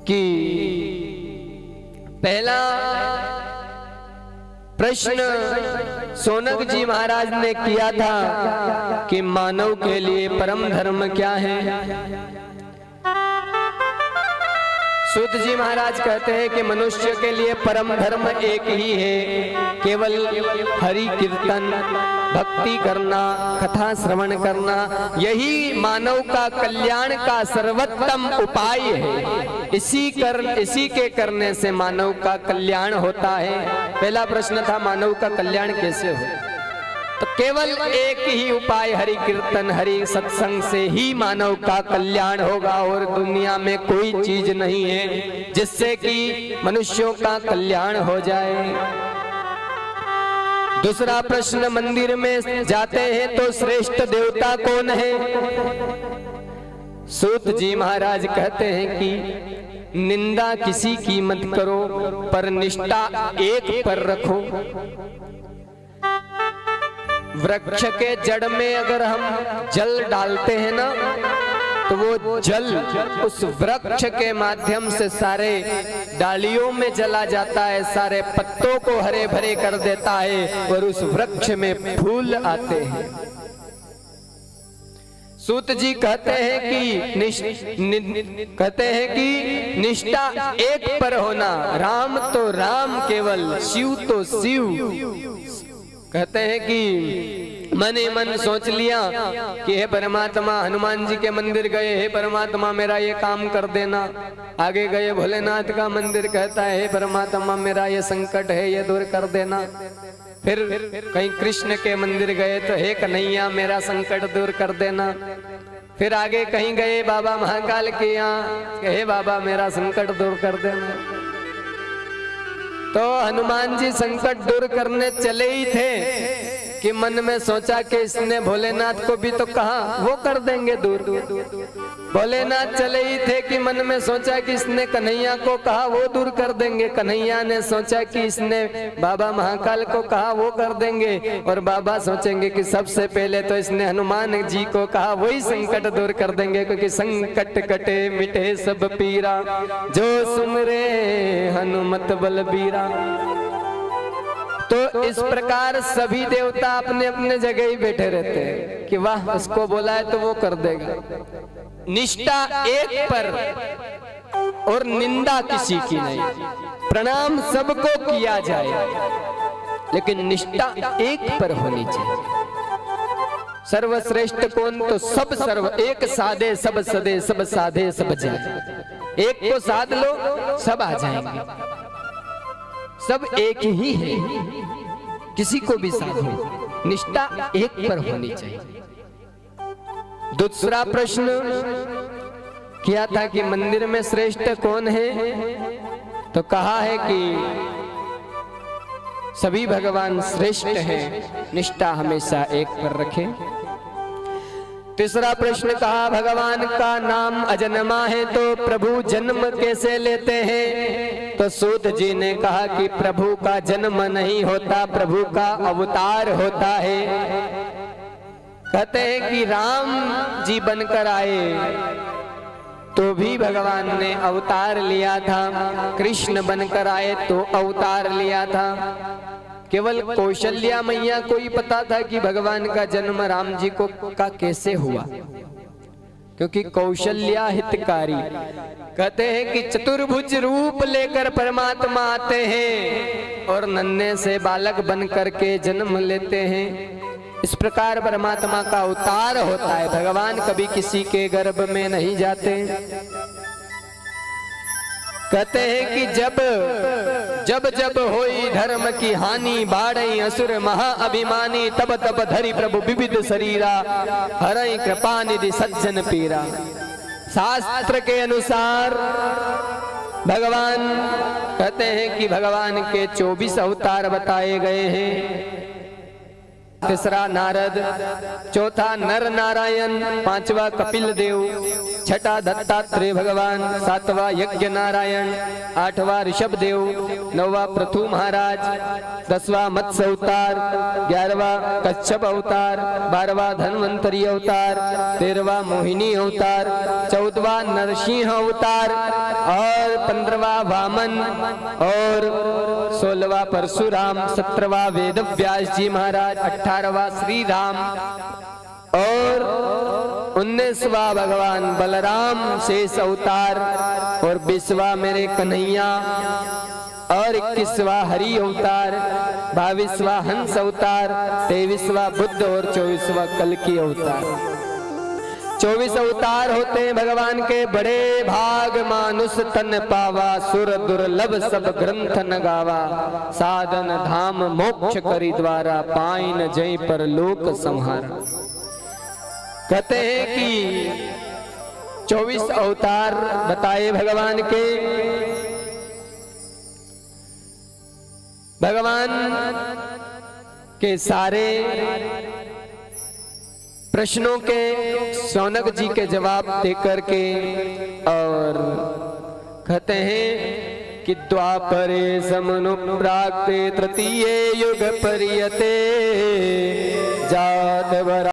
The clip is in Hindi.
कि पहला प्रश्न सोनक जी महाराज ने किया था कि मानव के लिए परम धर्म क्या है। सूत जी महाराज कहते हैं कि मनुष्य के लिए परम धर्म एक ही है, केवल हरि कीर्तन भक्ति करना, कथा श्रवण करना, यही मानव का कल्याण का सर्वोत्तम उपाय है। इसी के करने से मानव का कल्याण होता है। पहला प्रश्न था मानव का कल्याण कैसे हो, तो केवल एक ही उपाय हरि कीर्तन हरि सत्संग से ही मानव का कल्याण होगा, और दुनिया में कोई चीज नहीं है जिससे कि मनुष्यों का कल्याण हो जाए। दूसरा प्रश्न, मंदिर में जाते हैं तो श्रेष्ठ देवता कौन है। सूत जी महाराज कहते हैं कि निंदा किसी की मत करो, पर निष्ठा एक पर रखो। वृक्ष के जड़ में अगर हम जल डालते हैं ना, तो वो जल उस वृक्ष के माध्यम से सारे डालियों में चला जाता है, सारे पत्तों को हरे भरे कर देता है, और उस वृक्ष में फूल आते हैं। सूत जी कहते हैं कि निष्ठा एक पर होना, राम तो राम केवल, शिव तो शिव। कहते हैं कि मन ही मन सोच लिया कि हे परमात्मा, हनुमान जी के मंदिर गए, हे परमात्मा मेरा ये काम कर देना। आगे गए भोलेनाथ का मंदिर, कहता है हे परमात्मा मेरा ये संकट है, ये दूर कर देना। फिर कहीं कृष्ण के मंदिर गए तो हे कन्हैया मेरा संकट दूर कर देना। फिर आगे कहीं गए बाबा महाकाल के यहाँ, हे बाबा मेरा संकट दूर कर देना। तो हनुमान जी संकट दूर करने चले ही थे कि मन में सोचा कि इसने भोलेनाथ को भी तो कहा वो कर देंगे दूर। भोलेनाथ चले ही थे कि मन में सोचा कि इसने कन्हैया को कहा वो दूर कर देंगे। कन्हैया ने सोचा कि इसने बाबा महाकाल को कहा वो कर देंगे, और बाबा सोचेंगे कि सबसे पहले तो इसने हनुमान जी को कहा वही संकट दूर कर देंगे, क्योंकि संकट कटे मिटे सब पीरा, जो सुमरे हनुमत बलबीरा। तो इस प्रकार सभी देवता अपने अपने जगह ही बैठे रहते हैं कि वाह उसको बोला है तो वो कर देगा। निष्ठा एक पर और निंदा किसी की नहीं, प्रणाम सबको किया जाए, लेकिन निष्ठा एक पर होनी चाहिए। सर्वश्रेष्ठ कौन, तो सब सर्व, एक साधे सब सदे, सब साधे सब जाए। एक को साध लो सब आ जाएंगे, सब एक ही है, किसी को भी साधो, निष्ठा एक पर होनी चाहिए। दूसरा प्रश्न किया था कि मंदिर में श्रेष्ठ कौन है, तो कहा है कि सभी भगवान श्रेष्ठ हैं, निष्ठा हमेशा एक पर रखें। तीसरा प्रश्न कहा भगवान का नाम अजन्मा है तो प्रभु जन्म कैसे लेते हैं, तो सूत जी ने कहा कि प्रभु का जन्म नहीं होता, प्रभु का अवतार होता है। कहते हैं कि राम जी बनकर आए तो भी भगवान ने अवतार लिया था, कृष्ण बनकर आए तो अवतार लिया था। केवल कौशल्या मैया को ही पता था कि भगवान का जन्म राम जी को का कैसे हुआ, क्योंकि कौशल्या हितकारी। कहते हैं कि चतुर्भुज रूप लेकर परमात्मा आते हैं और नन्हे से बालक बन करके जन्म लेते हैं। इस प्रकार परमात्मा का अवतार होता है, भगवान कभी किसी के गर्भ में नहीं जाते। कहते हैं कि जब जब होई धर्म की हानि, बाढ़ई असुर महा अभिमानी, तब तब धरि प्रभु विविध शरीरा, हरई कृपा निधि सज्जन पीरा। शास्त्र के अनुसार भगवान, कहते हैं कि भगवान के 24 अवतार बताए गए हैं। तीसरा नारद, चौथा नर नारायण, पांचवा कपिल देव, छठा दत्तात्रेय भगवान, सातवां यज्ञ नारायण, आठवां ऋषभ देव, नौवां पृथु महाराज, 10वां मत्स्य अवतार, 11वां कच्छप अवतार, 12वां धन्वंतरी अवतार, 13वां मोहिनी अवतार, 14वां नरसिंह अवतार और 15वां वामन और 16वां परशुराम, 17वां वेद व्यास जी महाराज, 18वां श्री राम और 19वां भगवान बलराम शेष अवतार और 20वां मेरे कन्हैया और 21वां हरि अवतार, 22वां हंस अवतार, 23वां बुद्ध और 24वां कल्कि अवतार। 24 अवतार होते हैं भगवान के। बड़े भाग मानुष तन पावा, सुर दुर्लभ सब ग्रंथ न गावा, साधन धाम मोक्ष करी द्वारा, पाइन जय पर लोक संहारा। कहते हैं कि 24 अवतार बताए भगवान के। भगवान के सारे प्रश्नों के शौनक जी के जवाब देकर के और कहते हैं कि द्वापरे समनु प्राक्ते तृतीये युग परियते जात